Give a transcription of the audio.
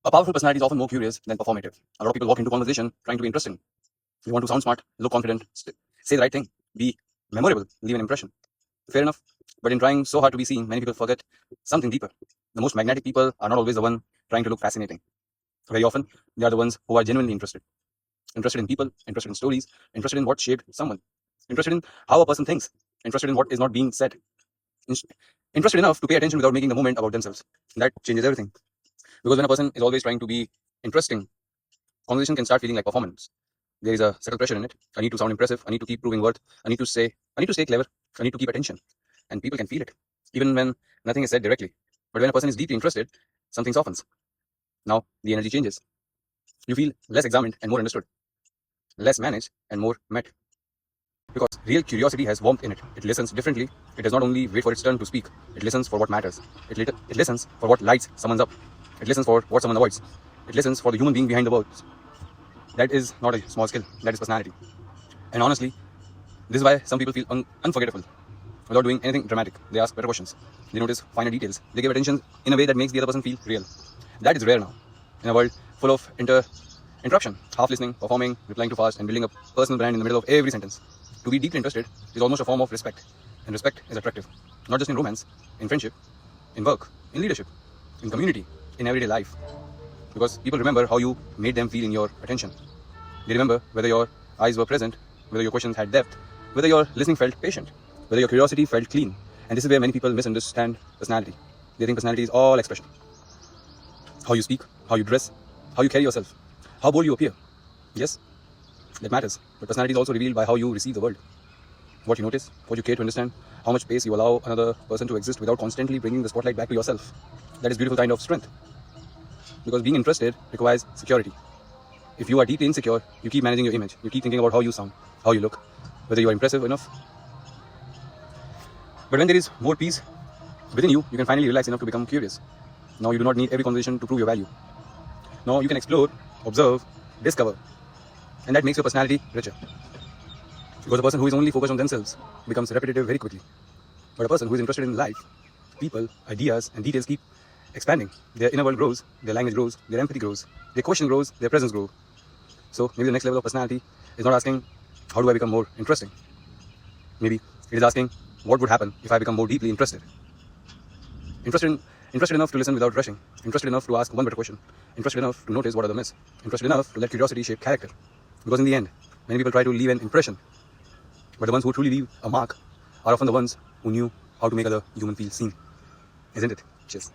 A powerful personality is often more curious than performative. A lot of people walk into conversation trying to be interesting. They want to sound smart, look confident, say the right thing, be memorable, leave an impression. Fair enough. But in trying so hard to be seen, many people forget something deeper. The most magnetic people are not always the one trying to look fascinating. Very often, they are the ones who are genuinely interested. Interested in people, interested in stories, interested in what shaped someone, interested in how a person thinks, interested in what is not being said, interested enough to pay attention without making the moment about themselves. That changes everything. Because when a person is always trying to be interesting, conversation can start feeling like performance. There is a subtle pressure in it. I need to sound impressive. I need to keep proving worth. I need to stay clever. I need to keep attention. And people can feel it, even when nothing is said directly. But when a person is deeply interested, something softens. Now the energy changes. You feel less examined and more understood, less managed and more met. Because real curiosity has warmth in it. It listens differently. It does not only wait for its turn to speak. It listens for what matters. It listens for what lights someone's up. It listens for what someone avoids. It listens for the human being behind the words. That is not a small skill. That is personality. And honestly, this is why some people feel unforgettable. Without doing anything dramatic, they ask better questions. They notice finer details. They give attention in a way that makes the other person feel real. That is rare now. In a world full of interruption, half listening, performing, replying too fast, and building a personal brand in the middle of every sentence. To be deeply interested is almost a form of respect. And respect is attractive. Not just in romance, in friendship, in work, in leadership, in community, in everyday life. Because people remember how you made them feel in your attention. They remember whether your eyes were present, whether your questions had depth, whether your listening felt patient, whether your curiosity felt clean. And this is where many people misunderstand personality. They think personality is all expression. How you speak, how you dress, how you carry yourself, how bold you appear. Yes, that matters. But personality is also revealed by how you receive the world. What you notice, what you care to understand, how much space you allow another person to exist without constantly bringing the spotlight back to yourself. That is a beautiful kind of strength. Because being interested requires security. If you are deeply insecure, you keep managing your image. You keep thinking about how you sound, how you look, whether you are impressive enough. But when there is more peace within you, you can finally relax enough to become curious. Now you do not need every conversation to prove your value. Now you can explore, observe, discover. And that makes your personality richer. Because a person who is only focused on themselves becomes repetitive very quickly. But a person who is interested in life, people, ideas, and details keep expanding. Their inner world grows, their language grows, their empathy grows, their question grows, their presence grows. So maybe the next level of personality is not asking, how do I become more interesting? Maybe it is asking, what would happen if I become more deeply interested? Interested enough to listen without rushing. Interested enough to ask one better question. Interested enough to notice what others miss. Interested enough to let curiosity shape character. Because in the end, many people try to leave an impression. But the ones who truly leave a mark are often the ones who knew how to make other human feel seen. Isn't it? Cheers.